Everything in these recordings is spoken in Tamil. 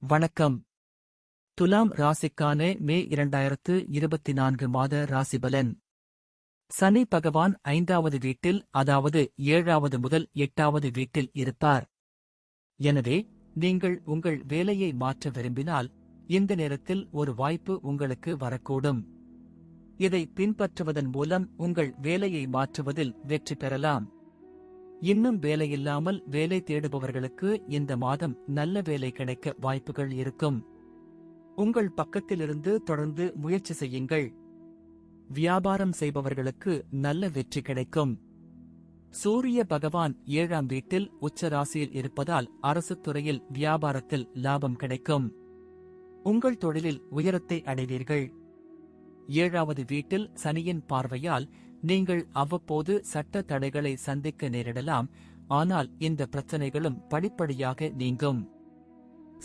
வணக்கம். துலாம் ராசிக்கான மே 2024 மாத ராசிபலன். சனி பகவான் 5வது வீட்டில், அதாவது 7வது முதல் 8வது வீட்டில் இருப்பார். எனவே நீங்கள் உங்கள் வேலையை மாற்ற விரும்பினால் இந்த நேரத்தில் ஒரு வாய்ப்பு உங்களுக்கு வரக்கூடும். இதை பின்பற்றுவதன் மூலம் உங்கள் வேலையை மாற்றுவதில் வெற்றி பெறலாம். இன்னும் வேலையில்லாமல் வேலை தேடுபவர்களுக்கு இந்த மாதம் நல்ல வேலை கிடைக்க வாய்ப்புகள் இருக்கும். உங்கள் பக்கத்திலிருந்து தொடர்ந்து முயற்சி செய்யுங்கள். வியாபாரம் செய்பவர்களுக்கு நல்ல வெற்றி கிடைக்கும். சூரிய பகவான் 7ஆம் வீட்டில் உச்ச ராசியில் இருப்பதால் அரசு துறையில் வியாபாரத்தில் லாபம் கிடைக்கும். உங்கள் தொழிலில் உயரத்தை அடைவீர்கள். 7வது வீட்டில் சனியின் பார்வையால் நீங்கள் அவ்வப்போது சட்ட தடைகளை சந்திக்க நேரிடலாம். ஆனால் இந்த பிரச்சனைகளும் படிப்படியாக நீங்கும்.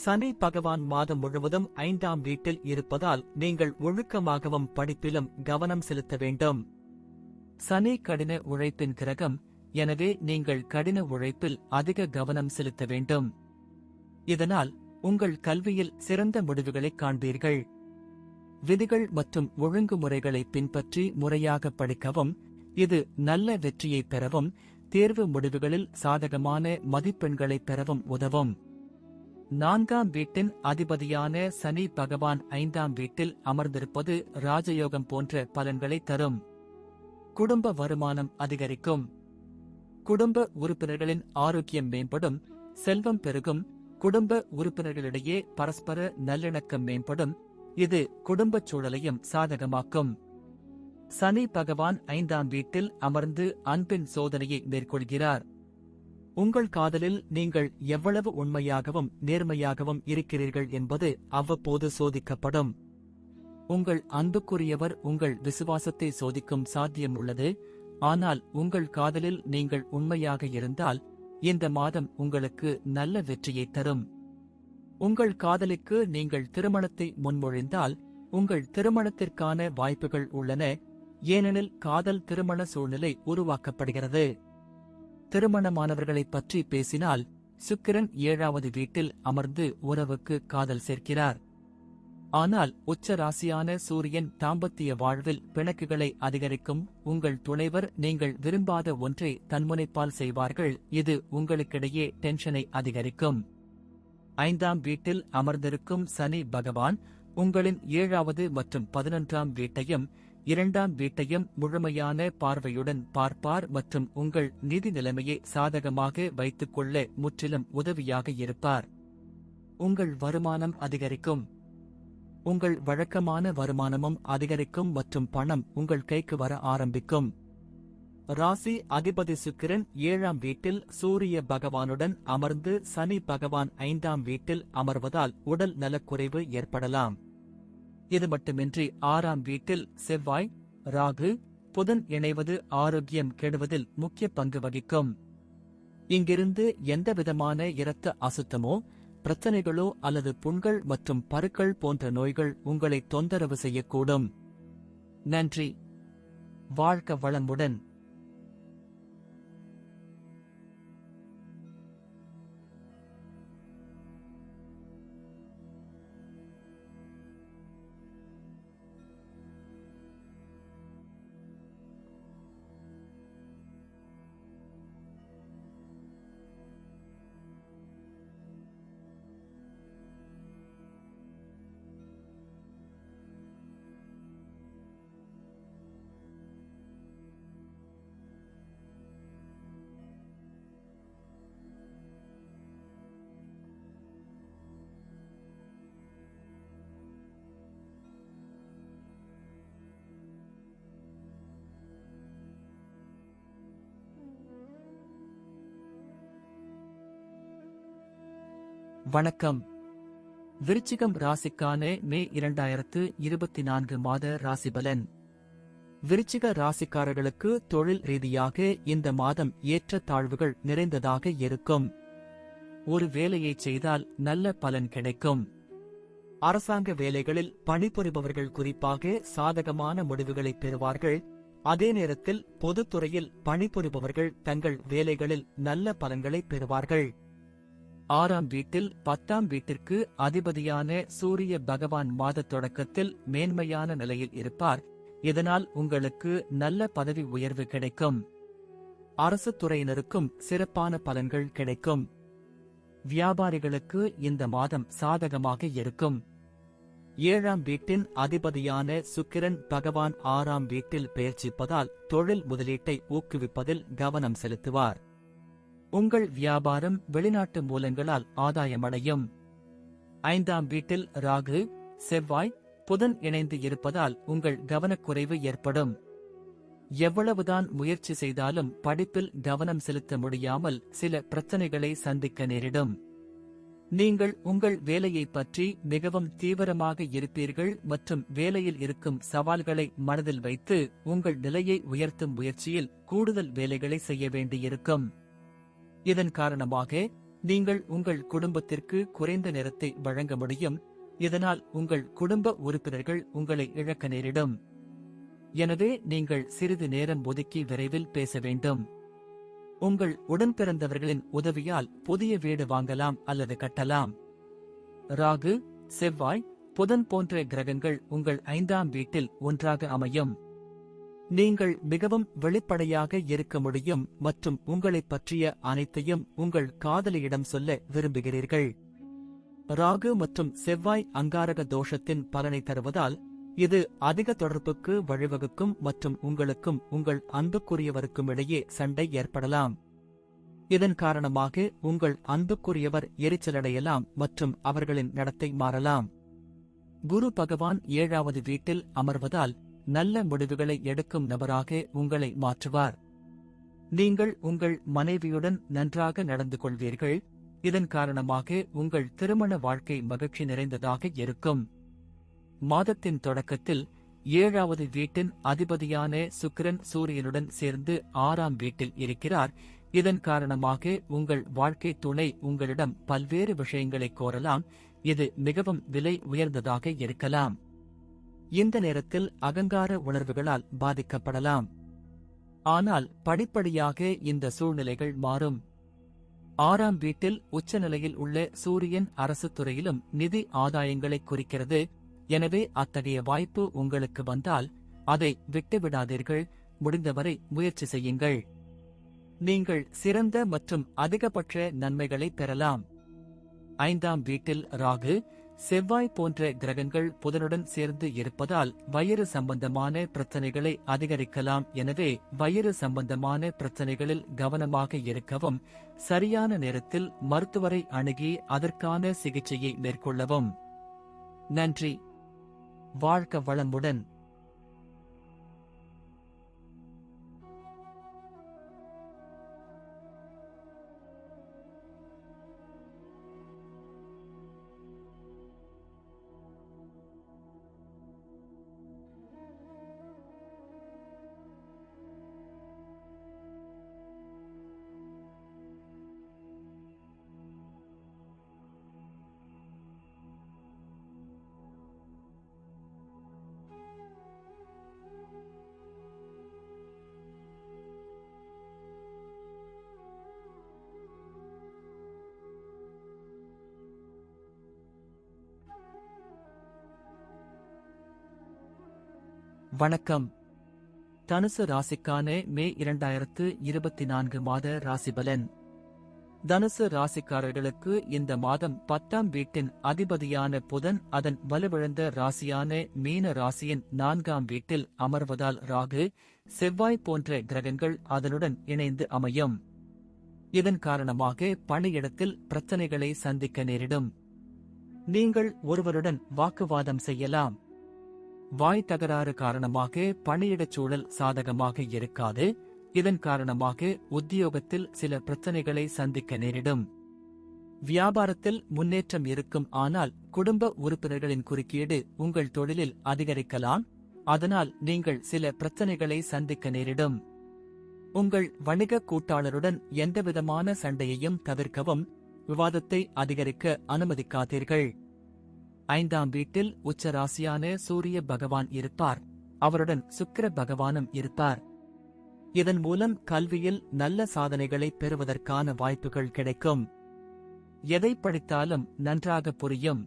சனி பகவான் மாதம் முழுவதும் 5ஆம் வீட்டில் இருப்பதால் நீங்கள் ஒழுக்கமாகவும் படிப்பிலும் கவனம் செலுத்த வேண்டும். சனி கடின உழைப்பின் கிரகம், எனவே நீங்கள் கடின உழைப்பில் அதிக கவனம் செலுத்த வேண்டும். இதனால் உங்கள் கல்வியில் சிறந்த முடிவுகளைக் காண்பீர்கள். விதிகள் மற்றும் ஒழுங்குமுறைகளை பின்பற்றி முறையாக படிக்கவும். இது நல்ல வெற்றியை பெறவும், தேர்வு முடிவுகளில் சாதகமான மதிப்பெண்களை பெறவும் உதவும். 4ஆம் வீட்டின் அதிபதியான சனி பகவான் 5ஆம் வீட்டில் அமர்ந்திருப்பது ராஜயோகம் போன்ற பலன்களை தரும். குடும்ப வருமானம் அதிகரிக்கும். குடும்ப உறுப்பினர்களின் ஆரோக்கியம் மேம்படும். செல்வம் பெருகும். குடும்ப உறுப்பினர்களிடையே பரஸ்பர நல்லிணக்கம் மேம்படும். இது குடும்பச் சூழலையும் சாதகமாக்கும். சனி பகவான் 5ஆம் வீட்டில் அமர்ந்து அன்பின் சோதனையை மேற்கொள்கிறார். உங்கள் காதலில் நீங்கள் எவ்வளவு உண்மையாகவும் நேர்மையாகவும் இருக்கிறீர்கள் என்பது அவ்வப்போது சோதிக்கப்படும். உங்கள் அன்புக்குரியவர் உங்கள் விசுவாசத்தை சோதிக்கும் சாத்தியம் உள்ளது. ஆனால் உங்கள் காதலில் நீங்கள் உண்மையாக இருந்தால் இந்த மாதம் உங்களுக்கு நல்ல வெற்றியை தரும். உங்கள் காதலிக்கு நீங்கள் திருமணத்தை முன்மொழிந்தால் உங்கள் திருமணத்திற்கான வாய்ப்புகள் உள்ளன. ஏனெனில் காதல் திருமண சூழ்நிலை உருவாக்கப்படுகிறது. திருமணமானவர்களைப் பற்றி பேசினால் சுக்கிரன் 7வது வீட்டில் அமர்ந்து உறவுக்கு காதல் சேர்க்கிறார். ஆனால் உச்ச ராசியான சூரியன் தாம்பத்திய வாழ்வில் பிணக்குகளை அதிகரிக்கும். உங்கள் துணைவர் நீங்கள் விரும்பாத ஒன்றை தன்முனைப்பால் செய்வார்கள். இது உங்களுக்கிடையே டென்ஷனை அதிகரிக்கும். 5ஆம் வீட்டில் அமர்ந்திருக்கும் சனி பகவான் உங்களின் 7வது மற்றும் 11ஆம் வீட்டையும் 2ஆம் வீட்டையும் முழுமையான பார்வையுடன் பார்ப்பார் மற்றும் உங்கள் நிதி நிலைமையை சாதகமாக வைத்துக் கொள்ள முற்றிலும் உதவியாக இருப்பார். உங்கள் வருமானம் அதிகரிக்கும். உங்கள் வழக்கமான வருமானமும் அதிகரிக்கும் மற்றும் பணம் உங்கள் கைக்கு வர ஆரம்பிக்கும். ராசி அதிபதி சுக்கிரன் 7ஆம் வீட்டில் சூரிய பகவானுடன் அமர்ந்து சனி பகவான் 5ஆம் வீட்டில் அமர்வதால் உடல் நலக்குறைவு ஏற்படலாம். இது மட்டுமின்றி 6ஆம் வீட்டில் செவ்வாய், ராகு, புதன் இணைவது ஆரோக்கியம் கெடுவதில் முக்கிய பங்கு வகிக்கும். இங்கிருந்து எந்தவிதமான இரத்த அசுத்தமோ, பிரச்சனைகளோ அல்லது புண்கள் மற்றும் பருக்கள் போன்ற நோய்கள் உங்களை தொந்தரவு செய்யக்கூடும். நன்றி. வாழ்க வளமுடன். வணக்கம். விருச்சிகம் ராசிக்கான மே 2024 மாத ராசிபலன். விருச்சிக ராசிக்காரர்களுக்கு தொழில் ரீதியாக இந்த மாதம் ஏற்ற தாழ்வுகள் நிறைந்ததாக இருக்கும். ஒரு வேலையை செய்தால் நல்ல பலன் கிடைக்கும். அரசாங்க வேலைகளில் பணிபுரிபவர்கள் குறிப்பாக சாதகமான முடிவுகளை பெறுவார்கள். அதே நேரத்தில் பொதுத்துறையில் பணிபுரிபவர்கள் தங்கள் வேலைகளில் நல்ல பலன்களை பெறுவார்கள். 6ஆம் வீட்டில் 10ஆம் வீட்டிற்கு அதிபதியான சூரிய பகவான் மாத தொடக்கத்தில் மேன்மையான நிலையில் இருப்பார். இதனால் உங்களுக்கு நல்ல பதவி உயர்வு கிடைக்கும். அரசு துறையினருக்கும் சிறப்பான பலன்கள் கிடைக்கும். வியாபாரிகளுக்கு இந்த மாதம் சாதகமாக இருக்கும். 7ஆம் வீட்டின் அதிபதியான சுக்கிரன் பகவான் 6ஆம் வீட்டில் பெயர்ச்சிப்பதால் தொழில் முதலீட்டை ஊக்குவிப்பதில் கவனம் செலுத்துவார். உங்கள் வியாபாரம் வெளிநாட்டு மூலங்களால் ஆதாயமடையும். 5ஆம் வீட்டில் ராகு, செவ்வாய், புதன் இணைந்து இருப்பதால் உங்கள் கவனக்குறைவு ஏற்படும். எவ்வளவுதான் முயற்சி செய்தாலும் படிப்பில் கவனம் செலுத்த முடியாமல் சில பிரச்சனைகளை சந்திக்க நேரிடும். நீங்கள் உங்கள் வேலையை பற்றி மிகவும் தீவிரமாக இருப்பீர்கள் மற்றும் வேலையில் இருக்கும் சவால்களை மனதில் வைத்து உங்கள் நிலையை உயர்த்தும் முயற்சியில் கூடுதல் வேலைகளை செய்ய வேண்டியிருக்கும். இதன் காரணமாக நீங்கள் உங்கள் குடும்பத்திற்கு குறைந்த நேரத்தை வழங்க முடியும். இதனால் உங்கள் குடும்ப உறுப்பினர்கள் உங்களை இழக்க நேரிடும். எனவே நீங்கள் சிறிது நேரம் ஒதுக்கி விரைவில் பேச வேண்டும். உங்கள் உடன்பிறந்தவர்களின் உதவியால் புதிய வீடு வாங்கலாம் அல்லது கட்டலாம். ராகு, செவ்வாய், புதன் போன்ற கிரகங்கள் உங்கள் 5ஆம் வீட்டில் ஒன்றாக அமையும். நீங்கள் மிகவும் வெளிப்படையாக இருக்க முடியும் மற்றும் உங்களைப் பற்றிய அனைத்தையும் உங்கள் காதலியிடம் சொல்ல விரும்புகிறீர்கள். ராகு மற்றும் செவ்வாய் அங்காரக தோஷத்தின் பலனை தருவதால் இது அதிக தொடர்புக்கு வழிவகுக்கும் மற்றும் உங்களுக்கும் உங்கள் அன்புக்குரியவருக்கும் இடையே சண்டை ஏற்படலாம். இதன் காரணமாக உங்கள் அன்புக்குரியவர் எரிச்சலடையலாம் மற்றும் அவர்களின் நடத்தை மாறலாம். குரு பகவான் 7ஆவது வீட்டில் அமர்வதால் நல்ல முடிவுகளை எடுக்கும் நபராக உங்களை மாற்றுவார். நீங்கள் உங்கள் மனைவியுடன் நன்றாக நடந்து கொள்வீர்கள். இதன் காரணமாக உங்கள் திருமண வாழ்க்கை மகிழ்ச்சி நிறைந்ததாக இருக்கும். மாதத்தின் தொடக்கத்தில் 7ஆவது வீட்டின் அதிபதியான சுக்கிரன் சூரியனுடன் சேர்ந்து 6ஆம் வீட்டில் இருக்கிறார். இதன் காரணமாக உங்கள் வாழ்க்கை துணை உங்களிடம் பல்வேறு விஷயங்களை கோரலாம். இது மிகவும் விலை உயர்ந்ததாக இருக்கலாம். இந்த நேரத்தில் அகங்கார உணர்வுகளால் பாதிக்கப்படலாம். ஆனால் படிப்படியாக இந்த சூழ்நிலைகள் மாறும். 6ஆம் வீட்டில் உச்சநிலையில் உள்ள சூரியன் அரசு துறையிலும் நிதி ஆதாயங்களை குறிக்கிறது. எனவே அத்தகைய வாய்ப்பு உங்களுக்கு வந்தால் அதை விட்டுவிடாதீர்கள். முடிந்தவரை முயற்சி செய்யுங்கள். நீங்கள் சிறந்த மற்றும் அதிகபட்ச நன்மைகளை பெறலாம். 5ஆம் வீட்டில் ராகு, செவ்வாய் போன்ற கிரகங்கள் புதனுடன் சேர்ந்து இருப்பதால் வயிறு சம்பந்தமான பிரச்சனைகளை அதிகரிக்கலாம். எனவே வயிறு சம்பந்தமான பிரச்சனைகளில் கவனமாக இருக்கவும், சரியான நேரத்தில் மருத்துவரை அணுகி அதற்கான சிகிச்சையை மேற்கொள்ளவும். நன்றி. வாழ்க வளமுடன். வணக்கம். தனுசு ராசிக்கான மே 2024 மாத ராசிபலன். தனுசு ராசிக்காரர்களுக்கு இந்த மாதம் 10ஆம் வீட்டின் அதிபதியான புதன் அதன் வலுவிழந்த ராசியான மீன ராசியின் 4ஆம் வீட்டில் அமர்வதால் ராகு, செவ்வாய் போன்ற கிரகங்கள் அதனுடன் இணைந்து அமையும். இதன் காரணமாக பணியிடத்தில் பிரச்சனைகளை சந்திக்க நேரிடும். நீங்கள் ஒருவருடன் வாக்குவாதம் செய்யலாம். வாய் தகராறு காரணமாக பணியிடச் சூழல் சாதகமாக இருக்காது. இதன் காரணமாக உத்தியோகத்தில் சில பிரச்சனைகளை சந்திக்க நேரிடும். வியாபாரத்தில் முன்னேற்றம் இருக்கும். ஆனால் குடும்ப உறுப்பினர்களின் குறுக்கீடு உங்கள் தொழிலில் அதிகரிக்கலாம். அதனால் நீங்கள் சில பிரச்சனைகளை சந்திக்க நேரிடும். உங்கள் வணிக கூட்டாளருடன் எந்தவிதமான சண்டையையும் தவிர்க்கவும். விவாதத்தை அதிகரிக்க அனுமதிக்காதீர்கள். 5ஆம் வீட்டில் உச்ச ராசியான சூரிய பகவான் இருப்பார். அவருடன் சுக்கிர பகவானும் இருப்பார். இதன் மூலம் கல்வியில் நல்ல சாதனைகளை பெறுவதற்கான வாய்ப்புகள் கிடைக்கும். எதை படித்தாலும் நன்றாக புரியும்.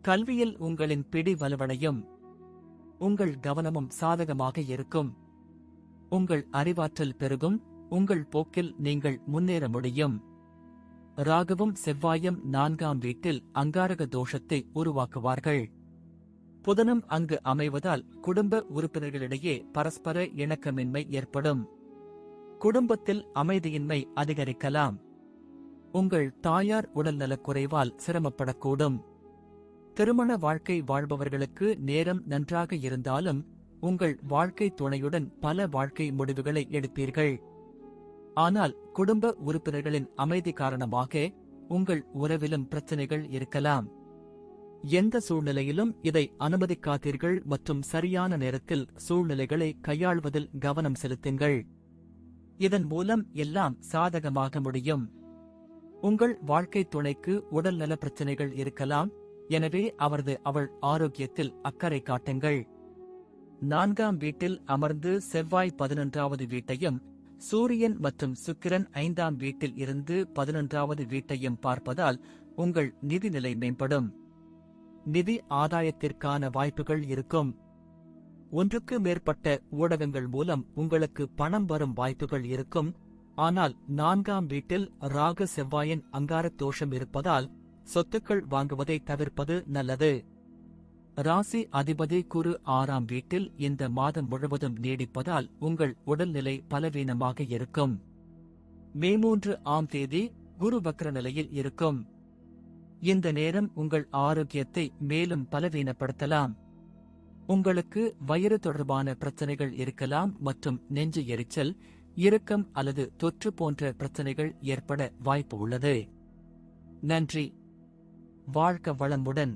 கல்வியில் உங்களின் பிடி வலுவடையும். உங்கள் கவனமும் சாதகமாக இருக்கும். உங்கள் அறிவாற்றல் பெருகும். உங்கள் போக்கில் நீங்கள் முன்னேற முடியும். ராகுவும் செவ்வாயும் 4ஆம் வீட்டில் அங்காரக தோஷத்தை உருவாக்குவார்கள். புதனும் அங்கு அமைவதால் குடும்ப உறுப்பினர்களிடையே பரஸ்பர இணக்கமின்மை ஏற்படும். குடும்பத்தில் அமைதியின்மை அதிகரிக்கலாம். உங்கள் தாயார் உடல்நலக் குறைவால் சிரமப்படக்கூடும். திருமண வாழ்க்கை வாழ்பவர்களுக்கு நேரம் நன்றாக இருந்தாலும் உங்கள் வாழ்க்கை துணையுடன் பல வாழ்க்கை முடிவுகளை எடுப்பீர்கள். ஆனால் குடும்ப உறுப்பினர்களின் அமைதி காரணமாக உங்கள் உறவிலும் பிரச்சனைகள் இருக்கலாம். எந்த சூழ்நிலையிலும் இதை அனுமதிக்காதீர்கள் மற்றும் சரியான நேரத்தில் சூழ்நிலைகளை கையாள்வதில் கவனம் செலுத்துங்கள். இதன் மூலம் எல்லாம் சாதகமாக முடியும். உங்கள் வாழ்க்கை துணைக்கு உடல்நல பிரச்சனைகள் இருக்கலாம். எனவே அவள் ஆரோக்கியத்தில் அக்கறை காட்டுங்கள். 4ஆம் வீட்டில் அமர்ந்து செவ்வாய் 11வது வீட்டையும் சூரியன் மற்றும் சுக்கிரன் 5ஆம் வீட்டில் இருந்து 11வது வீட்டையும் பார்ப்பதால் உங்கள் நிதிநிலை மேம்படும். நிதி ஆதாயத்திற்கான வாய்ப்புகள் இருக்கும். ஒன்றுக்கு மேற்பட்ட ஊடகங்கள் மூலம் உங்களுக்கு பணம் வரும் வாய்ப்புகள் இருக்கும். ஆனால் 4ஆம் வீட்டில் ராகு செவ்வாயின் அங்காரத் தோஷம் இருப்பதால் சொத்துக்கள் வாங்குவதை தவிர்ப்பது நல்லது. ராசி அதிபதி குரு 6ஆம் வீட்டில் இந்த மாதம் முழுவதும் நீடிப்பதால் உங்கள் உடல்நிலை பலவீனமாக இருக்கும். மே 3ஆம் தேதி குரு வக்ர நிலையில் இருக்கும். இந்த நேரம் உங்கள் ஆரோக்கியத்தை மேலும் பலவீனப்படுத்தலாம். உங்களுக்கு வயிறு தொடர்பான பிரச்சனைகள் இருக்கலாம் மற்றும் நெஞ்சு எரிச்சல், இறுக்கம் அல்லது தொற்று போன்ற பிரச்சனைகள் ஏற்பட வாய்ப்பு உள்ளது. நன்றி. வாழ்க வளமுடன்.